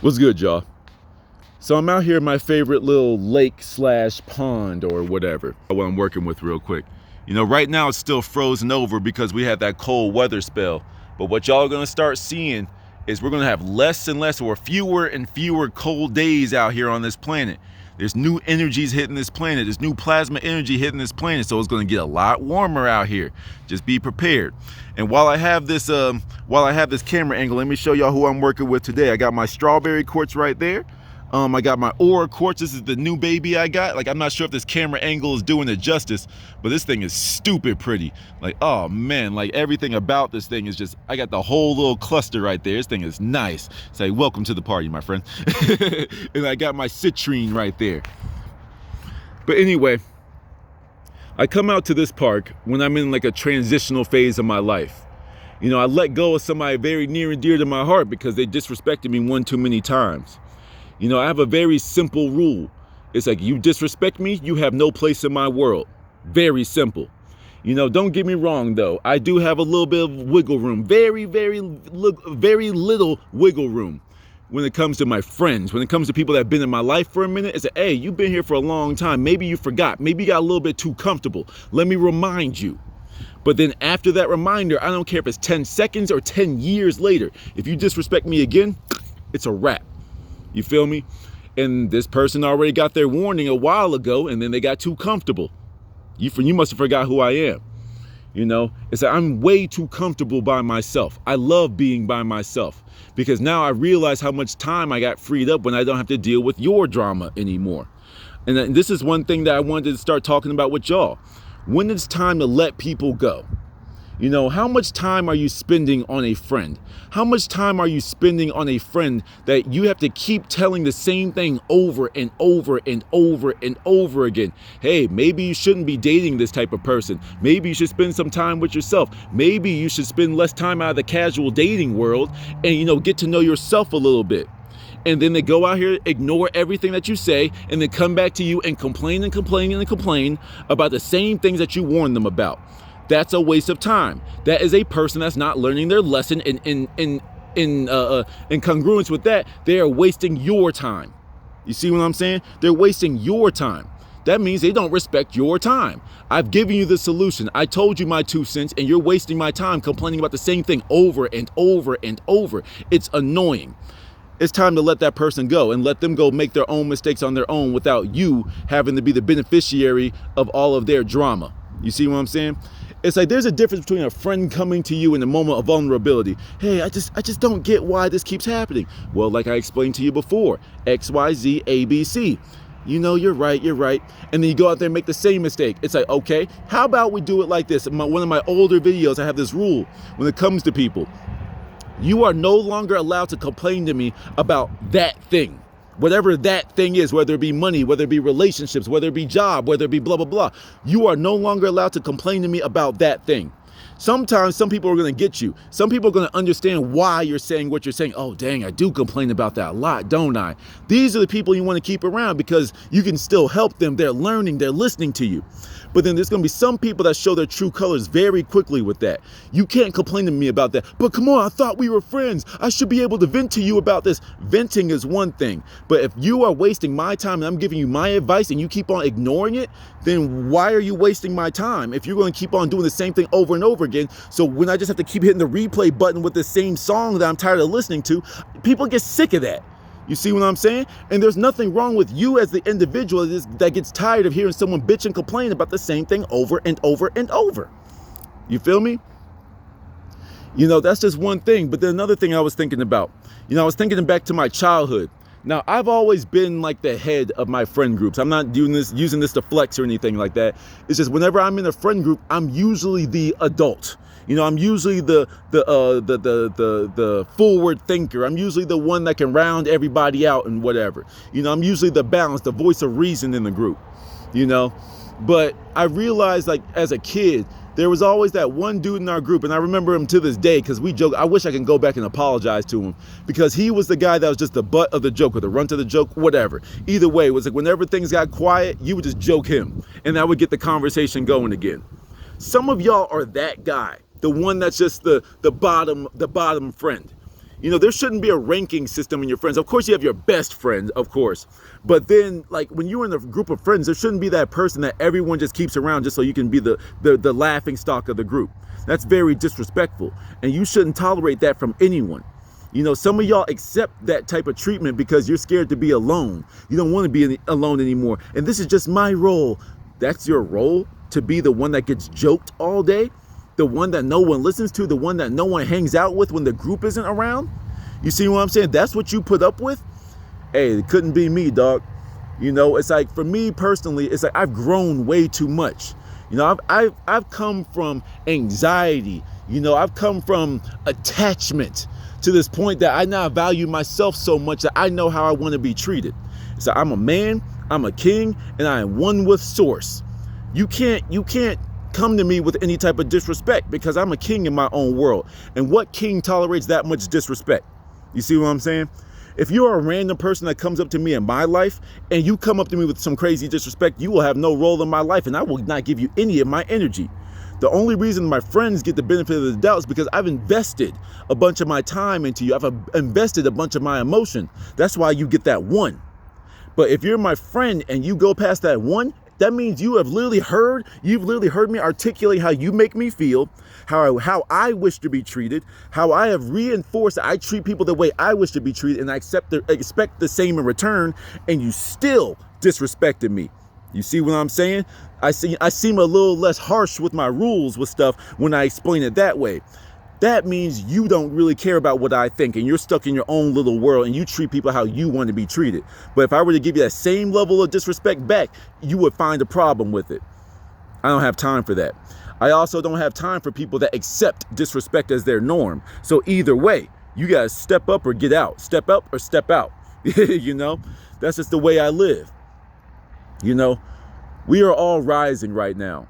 What's good, y'all? So I'm out here in my favorite little lake slash pond or whatever. What I'm working with real quick. You know, right now it's still frozen over because we had that cold weather spell. But what y'all are gonna start seeing is we're gonna have less and less or fewer and fewer cold days out here on this planet. There's new energies hitting this planet. There's new plasma energy hitting this planet. So it's gonna get a lot warmer out here. Just be prepared. And while I have this camera angle, let me show y'all who I'm working with today. I got my strawberry quartz right there. I got my aura quartz. This is the new baby I got. Like, I'm not sure if this camera angle is doing it justice, but this thing is stupid pretty. Like, oh man, like everything about this thing is just, I got the whole little cluster right there. This thing is nice. Say, welcome to the party, my friend. And I got my citrine right there. But anyway, I come out to this park when I'm in like a transitional phase of my life. You know, I let go of somebody very near and dear to my heart because they disrespected me one too many times. You know, I have a very simple rule. It's like, you disrespect me, you have no place in my world. Very simple. You know, don't get me wrong though. I do have a little bit of wiggle room. Very little wiggle room when it comes to my friends. When it comes to people that have been in my life for a minute, it's like, hey, you've been here for a long time. Maybe you forgot. Maybe you got a little bit too comfortable. Let me remind you. But then after that reminder, I don't care if it's 10 seconds or 10 years later. If you disrespect me again, it's a wrap. You feel me? And this person already got their warning a while ago, and then they got too comfortable. You must have forgot who I am. You know, it's like, I'm way too comfortable by myself. I love being by myself because now I realize how much time I got freed up when I don't have to deal with your drama anymore. And this is one thing that I wanted to start talking about with y'all. When it's time to let people go. You know, how much time are you spending on a friend? How much time are you spending on a friend that you have to keep telling the same thing over and over and over and over again? Hey, maybe you shouldn't be dating this type of person. Maybe you should spend some time with yourself. Maybe you should spend less time out of the casual dating world and, you know, get to know yourself a little bit. And then they go out here, ignore everything that you say, and then come back to you and complain and complain and complain about the same things that you warned them about. That's a waste of time. That is a person that's not learning their lesson. In congruence with that, they are wasting your time. You see what I'm saying? They're wasting your time. That means they don't respect your time. I've given you the solution. I told you my 2 cents, and you're wasting my time complaining about the same thing over and over and over. It's annoying. It's time to let that person go and let them go make their own mistakes on their own without you having to be the beneficiary of all of their drama. You see what I'm saying? It's like, there's a difference between a friend coming to you in a moment of vulnerability. Hey, I just don't get why this keeps happening. Well, like I explained to you before, X, Y, Z, A, B, C. You know, you're right. And then you go out there and make the same mistake. It's like, okay, how about we do it like this? In one of my older videos, I have this rule when it comes to people. You are no longer allowed to complain to me about that thing. Whatever that thing is, whether it be money, whether it be relationships, whether it be job, whether it be blah, blah, blah. You are no longer allowed to complain to me about that thing. Sometimes some people are going to get you. Some people are going to understand why you're saying what you're saying. Oh, dang, I do complain about that a lot, don't I? These are the people you want to keep around because you can still help them. They're learning, they're listening to you. But then there's going to be some people that show their true colors very quickly with that. You can't complain to me about that. But come on, I thought we were friends. I should be able to vent to you about this. Venting is one thing. But if you are wasting my time and I'm giving you my advice and you keep on ignoring it, then why are you wasting my time if you're going to keep on doing the same thing over and over again? So when I just have to keep hitting the replay button with the same song that I'm tired of listening to, people get sick of that. You see what I'm saying? And there's nothing wrong with you as the individual that gets tired of hearing someone bitch and complain about the same thing over and over and over. You feel me? You know, that's just one thing. But then another thing I was thinking about, you know, I was thinking back to my childhood. Now, I've always been like the head of my friend groups. I'm not using this to flex or anything like that. It's just whenever I'm in a friend group, I'm usually the adult. You know, I'm usually the forward thinker. I'm usually the one that can round everybody out and whatever. You know, I'm usually the balance, the voice of reason in the group, you know. But I realized, like, as a kid, there was always that one dude in our group, and I remember him to this day because we joke. I wish I can go back and apologize to him because he was the guy that was just the butt of the joke or the runt of the joke, whatever. Either way, it was like whenever things got quiet, you would just joke him, and that would get the conversation going again. Some of y'all are that guy, the one that's just the bottom friend. You know, there shouldn't be a ranking system in your friends. Of course, you have your best friends, of course. But then, like, when you're in a group of friends, there shouldn't be that person that everyone just keeps around just so you can be the laughing stock of the group. That's very disrespectful. And you shouldn't tolerate that from anyone. You know, some of y'all accept that type of treatment because you're scared to be alone. You don't want to be alone anymore. And this is just my role. That's your role? To be the one that gets joked all day? The one that no one listens to, the one that no one hangs out with when the group isn't around? You see what I'm saying? That's what you put up with? Hey, it couldn't be me, dog. You know, it's like, for me personally, it's like I've grown way too much. You know, I've come from anxiety. You know, I've come from attachment to this point that I now value myself so much that I know how I want to be treated. So I'm a man, I'm a king, and I am one with source. You can't come to me with any type of disrespect because I'm a king in my own world. And what king tolerates that much disrespect? You see what I'm saying? If you're a random person that comes up to me in my life and you come up to me with some crazy disrespect, you will have no role in my life and I will not give you any of my energy. The only reason my friends get the benefit of the doubt is because I've invested a bunch of my time into you. I've invested a bunch of my emotion. That's why you get that one. But if you're my friend and you go past that one, that means you've literally heard me articulate how you make me feel, how I wish to be treated, how I have reinforced that I treat people the way I wish to be treated, and I expect the same in return, and you still disrespected me. You see what I'm saying? I seem a little less harsh with my rules with stuff when I explain it that way. That means you don't really care about what I think and you're stuck in your own little world and you treat people how you want to be treated. But if I were to give you that same level of disrespect back, you would find a problem with it. I don't have time for that. I also don't have time for people that accept disrespect as their norm. So either way, you guys step up or get out. Step up or step out. You know, that's just the way I live. You know, we are all rising right now.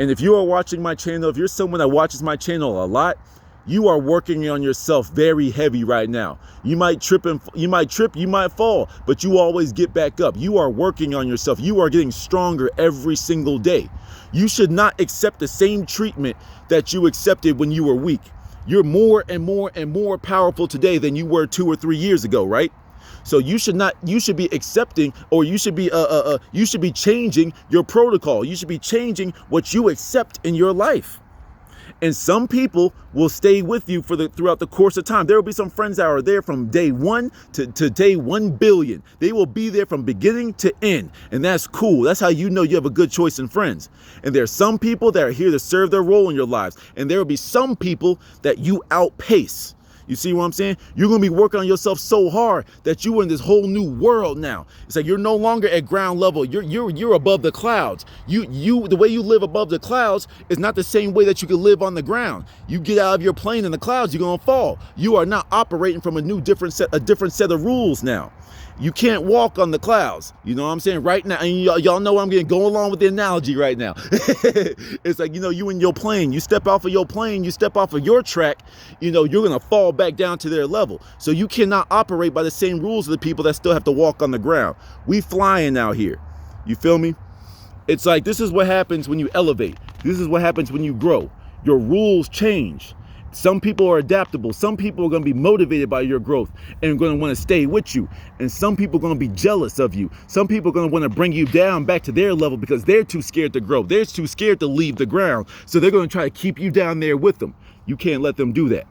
And if you are watching my channel, if you're someone that watches my channel a lot, you are working on yourself very heavy right now. You might trip, you might fall, but you always get back up. You are working on yourself. You are getting stronger every single day. You should not accept the same treatment that you accepted when you were weak. You're more and more and more powerful today than you were 2 or 3 years ago, right? So you should be accepting, or you should be changing your protocol. You should be changing what you accept in your life. And some people will stay with you throughout the course of time. There will be some friends that are there from day 1 to day 1 billion. They will be there from beginning to end. And that's cool. That's how you know you have a good choice in friends. And there are some people that are here to serve their role in your lives. And there will be some people that you outpace. You see what I'm saying? You're going to be working on yourself so hard that you're in this whole new world now. It's like you're no longer at ground level. You're above the clouds. The way you live above the clouds is not the same way that you can live on the ground. You get out of your plane in the clouds, you're going to fall. You are not operating from a different set of rules now. You can't walk on the clouds. You know what I'm saying? Right now, and y'all know I'm going to go along with the analogy right now. It's like, you know, you in your plane, you step off of your plane, you step off of your track, you know, you're going to fall back down to their level. So you cannot operate by the same rules of the people that still have to walk on the ground. We flying out here. You feel me? It's like, this is what happens when you elevate. This is what happens when you grow. Your rules change. Some people are adaptable. Some people are going to be motivated by your growth and going to want to stay with you. And some people are going to be jealous of you. Some people are going to want to bring you down back to their level because they're too scared to grow. They're too scared to leave the ground. So they're going to try to keep you down there with them. You can't let them do that.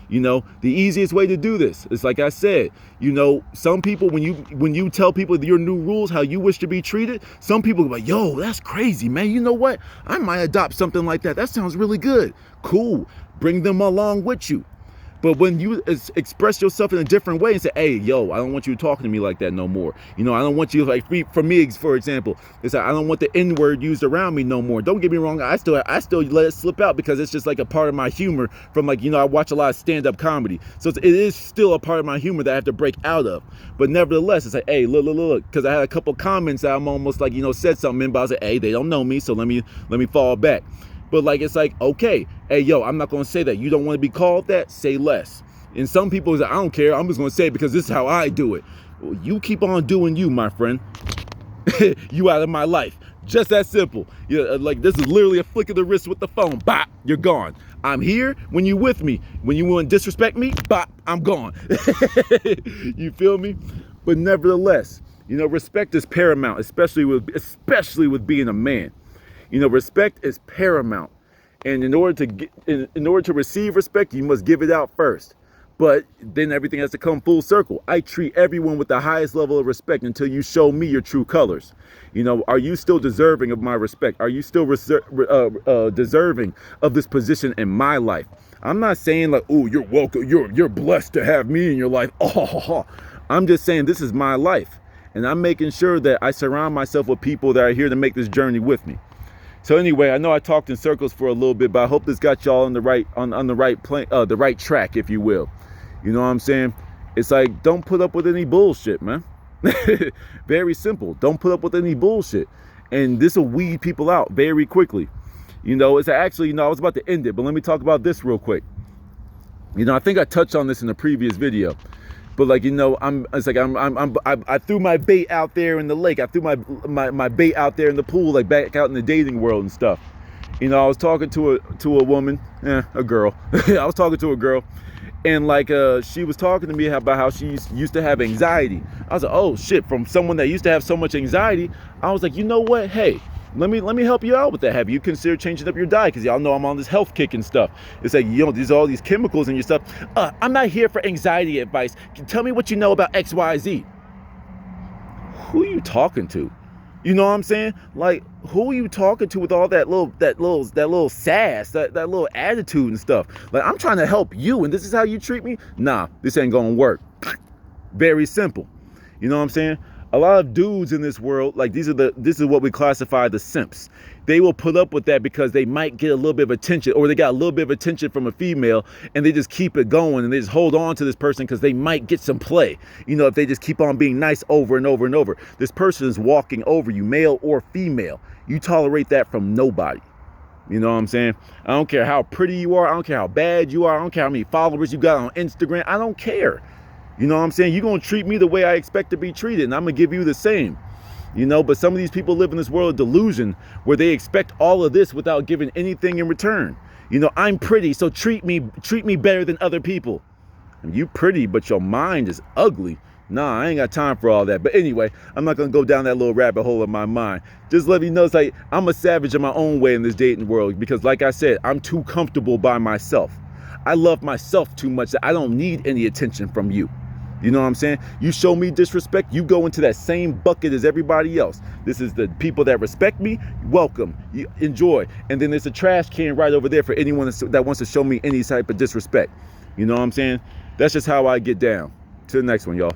You know, the easiest way to do this is, like I said, you know, some people, when you tell people your new rules, how you wish to be treated, some people go like, yo, that's crazy, man. You know what? I might adopt something like that. That sounds really good. Cool. Bring them along with you. But when you express yourself in a different way and say, hey, yo, I don't want you talking to me like that no more. You know, I don't want you, like, for me, for example, it's like, I don't want the N-word used around me no more. Don't get me wrong. I still let it slip out because it's just like a part of my humor from, like, you know, I watch a lot of stand-up comedy. So it is still a part of my humor that I have to break out of. But nevertheless, it's like, hey, look, because I had a couple comments that I'm almost like, you know, said something in, but I was like, hey, they don't know me, so let me fall back. But like, it's like, okay, hey, yo, I'm not going to say that. You don't want to be called that? Say less. And some people say, I don't care. I'm just going to say it because this is how I do it. Well, you keep on doing you, my friend. You out of my life. Just that simple. Yeah, like, this is literally a flick of the wrist with the phone. Bop, you're gone. I'm here when you with me. When you want to disrespect me, bop, I'm gone. You feel me? But nevertheless, you know, respect is paramount, especially with being a man. You know, respect is paramount. And in order to receive respect, you must give it out first. But then everything has to come full circle. I treat everyone with the highest level of respect until you show me your true colors. You know, are you still deserving of my respect? Are you still deserving of this position in my life? I'm not saying like, oh, you're welcome. You're blessed to have me in your life. Oh, I'm just saying this is my life. And I'm making sure that I surround myself with people that are here to make this journey with me. So anyway, I know I talked in circles for a little bit, but I hope this got y'all on the right track, if you will. You know what I'm saying? It's like, don't put up with any bullshit, man. Very simple. Don't put up with any bullshit. And this will weed people out very quickly. You know, it's actually, you know, I was about to end it, but let me talk about this real quick. You know, I think I touched on this in a previous video. But like, you know, I threw my bait out there in the lake. I threw my bait out there in the pool, like back out in the dating world and stuff. You know, I was talking to a woman, a girl. I was talking to a girl, and like she was talking to me about how she used to have anxiety. I was like, oh shit, from someone that used to have so much anxiety. I was like, you know what? Hey, let me help you out with that. Have you considered changing up your diet? Because y'all know I'm on this health kick and stuff. It's like, you know, there's all these chemicals in your stuff. I'm not here for anxiety advice. Tell me what you know about XYZ. Who are you talking to? You know what I'm saying? Like, who are you talking to with all that little sass, that little attitude and stuff? Like, I'm trying to help you, and this is how you treat me? Nah, this ain't gonna work. Very simple. You know what I'm saying? A lot of dudes in this world, like this is what we classify the simps. They will put up with that because they might get a little bit of attention, or they got a little bit of attention from a female, and they just keep it going, and they just hold on to this person because they might get some play. You know, if they just keep on being nice over and over and over. This person is walking over you, male or female. You tolerate that from nobody. You know what I'm saying? I don't care how pretty you are. I don't care how bad you are. I don't care how many followers you got on Instagram. I don't care. You know what I'm saying? You're going to treat me the way I expect to be treated, and I'm going to give you the same. You know, but some of these people live in this world of delusion where they expect all of this without giving anything in return. You know, I'm pretty, so treat me better than other people. And you pretty, but your mind is ugly. Nah, I ain't got time for all that. But anyway, I'm not going to go down that little rabbit hole in my mind. Just let me know, it's like, I'm a savage in my own way in this dating world because, like I said, I'm too comfortable by myself. I love myself too much that I don't need any attention from you. You know what I'm saying? You show me disrespect, you go into that same bucket as everybody else. This is the people that respect me, welcome, you enjoy. And then there's a trash can right over there for anyone that wants to show me any type of disrespect. You know what I'm saying? That's just how I get down. To the next one, y'all.